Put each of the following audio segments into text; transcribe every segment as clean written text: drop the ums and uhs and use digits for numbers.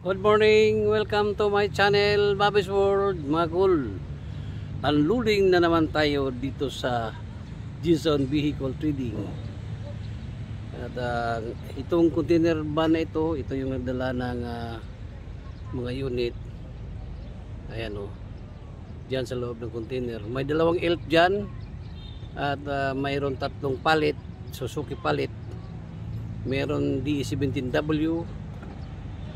Good morning! Welcome to my channel, Bobby's World, mga cool. Unloading na naman tayo dito sa Jason Vehicle Trading. At itong container van na ito yung nagdala ng mga unit. Ayan o, dyan sa loob ng container. May dalawang elf dyan at mayroon tatlong palit, Suzuki palit. Mayroon DE17W,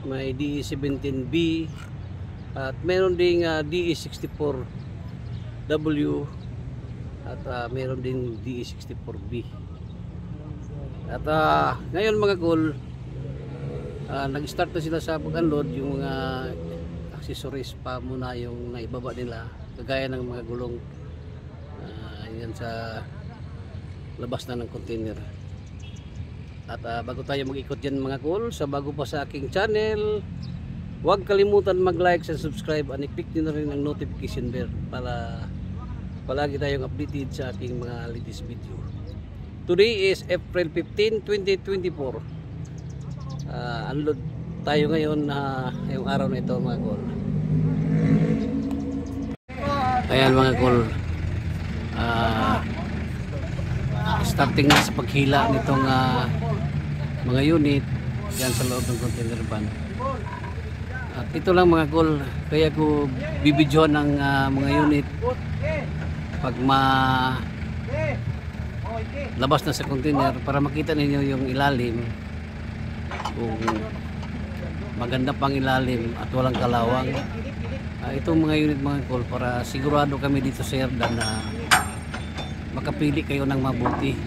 may DE17B at meron ding DE64W at meron din DE64B. At ngayon mga cool, nag-start na sila sa pag-unload. Yung mga accessories pa muna yung naibaba nila, kagaya ng mga gulong. Yan sa labas na ng container. At bago tayo mag-ikot dyan mga cool, sa bago pa sa aking channel, huwag kalimutan mag-like and subscribe, and i-click nyo na rin ang notification bell para palagi tayong updated sa aking mga latest video. Today is April 15, 2024. Unload tayo ngayon yung araw na ito mga cool. Ayan mga cool, starting na sa paghila nitong mga unit dyan sa loob ng container van. At ito lang mga cool, kaya ko bibidyohan ng mga unit pag labas na sa container para makita ninyo yung ilalim, kung maganda pang ilalim at walang kalawang. Itong mga unit mga cool, para sigurado kami dito sa Yardan na makapili kayo ng mabuti.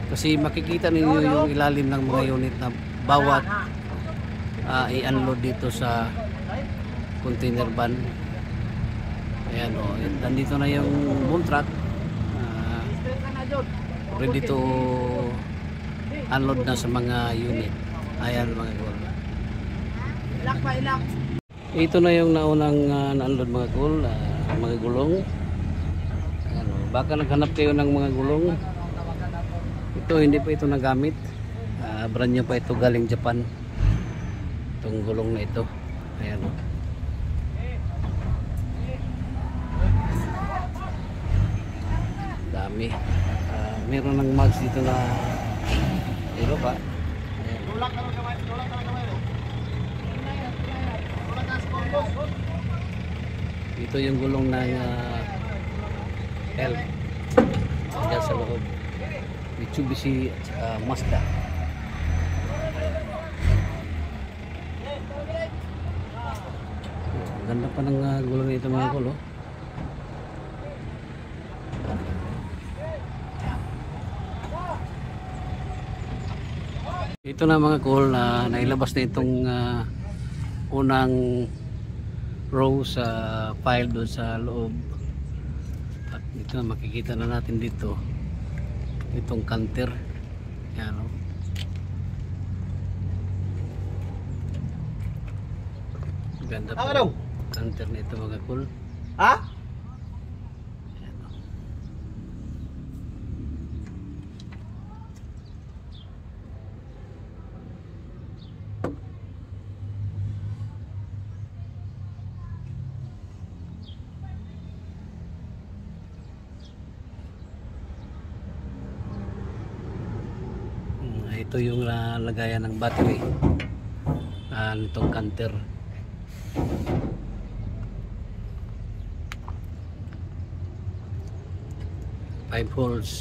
Kasi makikita ninyo yung ilalim ng mga unit na bawat i-unload dito sa container van. Ayan o, nandito na yung boom truck, ready to unload na sa mga unit. Ayan mga cool, ito na yung naunang na-unload mga cool, mga gulong. Ayan o, baka naghanap kayo ng mga gulong. Ito hindi pa ito nagamit, brand new pa ito, galing Japan itong gulong na ito. Ayan o, dami. Meron ng mags dito na ilo pa. Ito yung gulong ng elf dyan sa loob, Mitsubishi Mazda. Ganda pa ng gulong nito mga kulo. Ito na mga cool, nailabas na itong unang row sa file doon sa loob. At ito makikita na natin dito itong canter. Yan o, ganda po canter na ito mga cool. Ito yung lagayan ng battery nitong canter. 5 holes.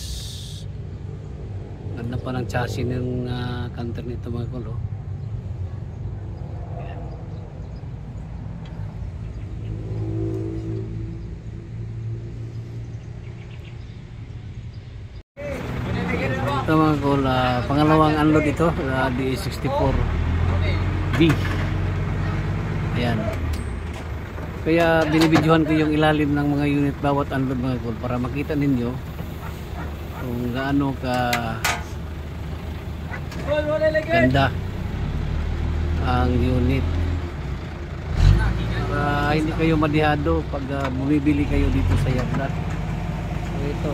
Ganda pa ng chassis ng canter nito mga kulo. Ito mga cool, pangalawang unload ito, DE64B. Ayan. Kaya binibidyohan ko yung ilalim ng mga unit bawat unload mga cool, para makita ninyo kung gaano ka ganda ang unit, para hindi kayo madihado pag bumibili kayo dito sa Yardan. So ito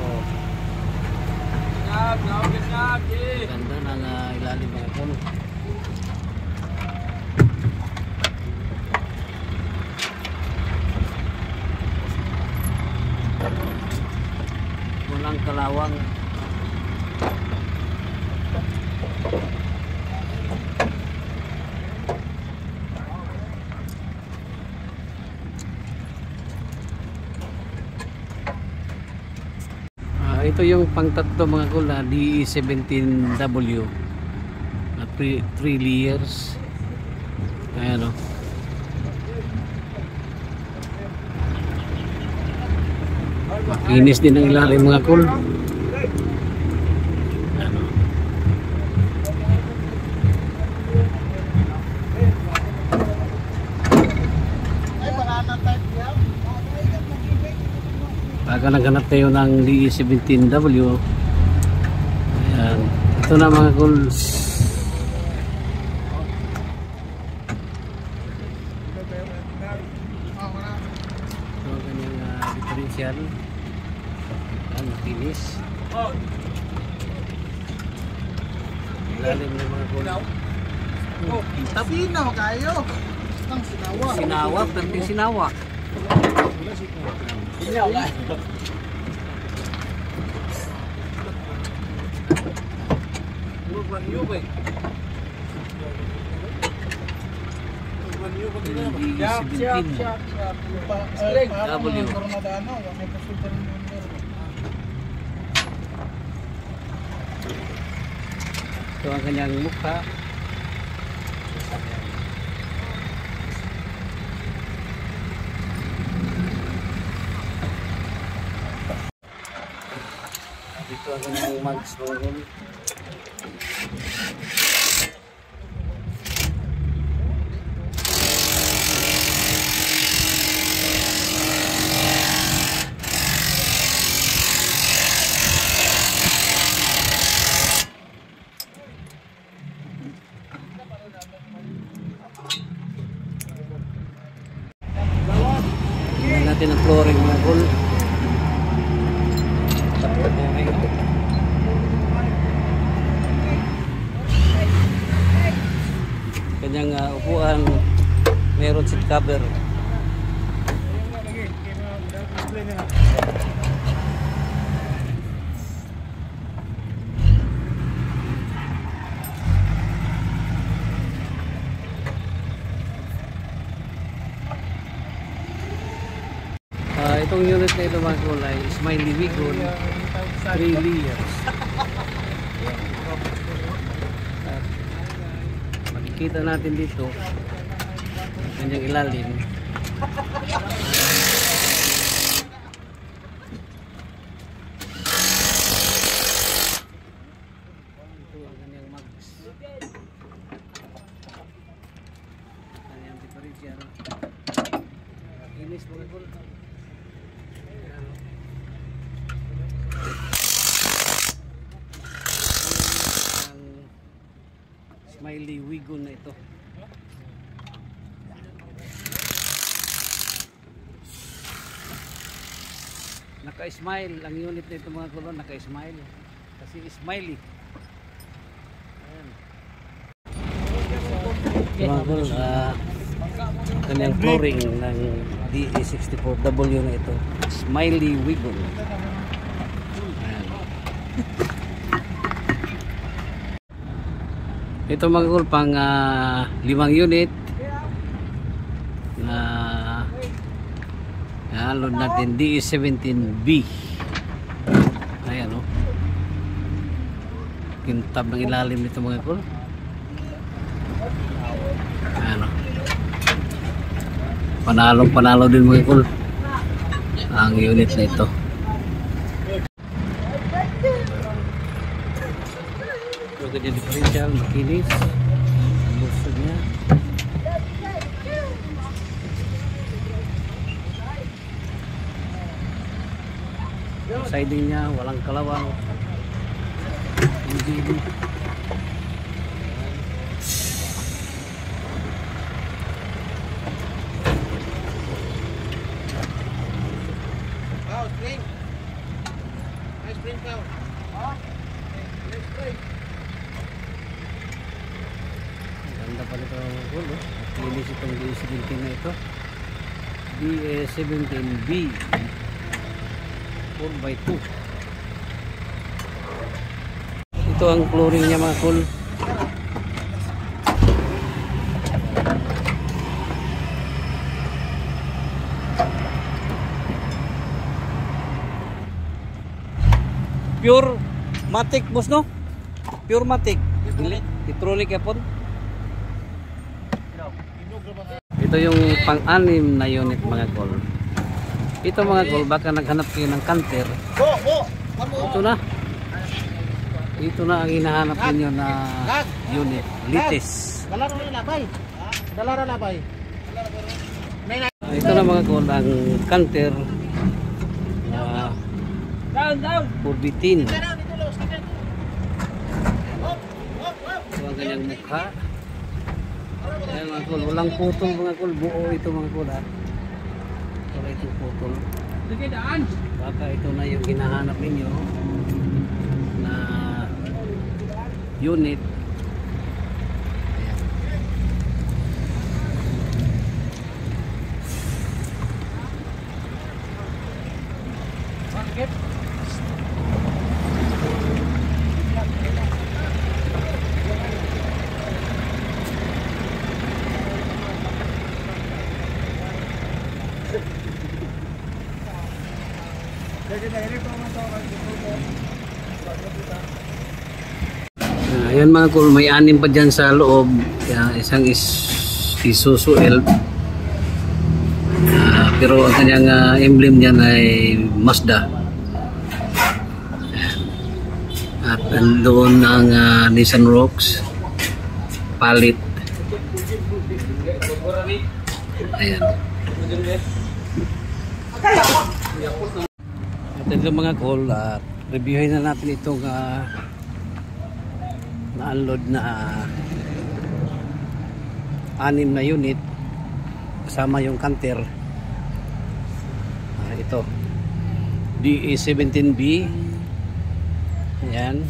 ganda ng ilalim mga cool. kalawang. Ito yung pangtatlo mga cool na DE17W na 3 layers. Ayan o. Makinis din ang ilalim mga cool. Pagka naghanap tayo ng DE17W, ayan, ito na mga cool. Ito ang kanyang differential. Ayan, makinis. Ilalim na mga cool. Sinaw kayo. Sinawa, perting sinawa. Ito ang kanyang mukha. Ito ang kanyang mags mga cool. Tingnan natin ang flooring mga cool. Kanyang upuan meron seat cover. Itong unit na ito mga kulay Smiley Wigon 3 layers. Makikita natin dito ang kanyang ilalim. Ito ang kanyang mags. Kanyang differential. Inis mga cool. Smiley Wigon na ito. Naka-smile ang unit na ito mga kulon, naka-smile kasi smiley. Ayan. Mga kulon, kanyang flooring ng DE64W na ito, Smiley Wigon. Ito mga cool pang 5 unit na load natin DE17B. Ayan o. Kintab ng ilalim nito mga cool. Ayan o. Panalo din mga cool ang unit na ito. Ganyan differential, makinis ang busog niya. Siding niya walang kalawang, hindi. Spring. Nice spring cow. Nice spring. Ganda pa nito ang gulo. Makinis itong DE17 na ito. DE17B 4x2. Ito ang flooring niya mga cool. Pure matic boss no? Pure matic. Electronic yapon. Ito yung pang-anim na unit mga cool. Ito mga cool, baka naghanap kayo ng canter. Ito na. Ito na ang hinahanap ninyo na unit. Litis. Ito na mga cool, ang canter. For bitin. Ito ang kanyang mukha. Ayan mga cool, walang putol mga cool. Buo ito mga cool ha. Wala itong putol. Baka ito na yung hinahanap ninyo na unit. Ayan. Ayan mga cool, may anim pa dyan sa loob. Isang Isuzu Elf. Pero ang kanyang emblem dyan ay Mazda. At doon ang Nissan Rocks palit. Ayan. At ito mga cool, reviewin na natin itong na-unload na 6 na unit kasama yung canter. Ito DE17B. Ayan,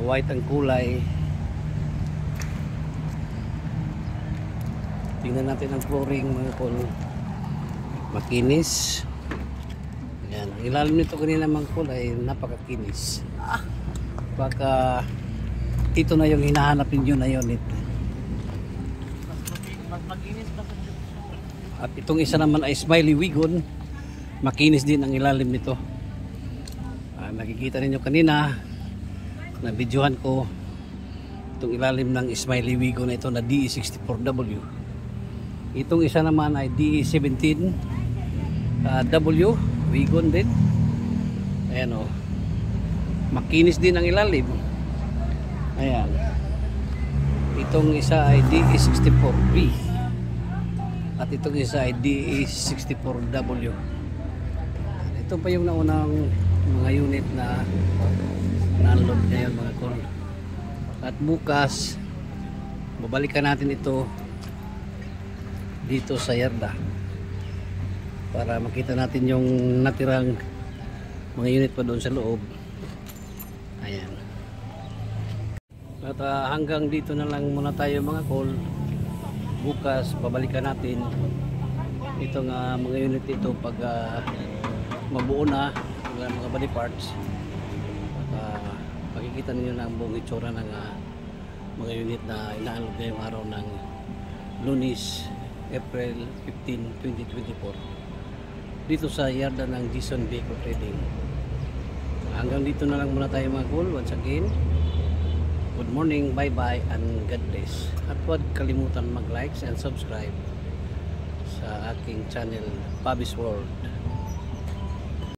white ang kulay. Tingnan natin ang flooring mga cool, makinis. Ayan, ang ilalim nito kanina mga cool ay napakakinis. Baka ito na yung hinahanap ninyo na unit. At itong isa naman ay Smiley Wigon. Makinis din ang ilalim nito. Nakikita ninyo kanina na videohan ko itong ilalim ng Smiley Wigon na ito na DE64W. Itong isa naman ay DE17W Wigon din. Ayan o, makinis din ang ilalim. Ayan, itong isa ay DE64B at itong isa ay DE64W. Ito pa yung naunang mga unit na na-unload ngayon mga cool. At bukas babalikan natin ito dito sa yarda para makita natin yung natirang mga unit pa doon sa loob. Ayan. At hanggang dito na lang muna tayo mga cool. Bukas babalikan natin itong mga unit ito pag mabuo na mga body parts. Makikita ninyo na ang buong itsura ng mga unit na ina-unload ngayong araw ng Lunes, April 15, 2024 dito sa yarda ng Dison Vehicle Trading. Hanggang dito na lang muna tayo mga cool. Once again, good morning, bye bye, and God bless. At huwag kalimutan mag-likes and subscribe sa aking channel Bobby's World.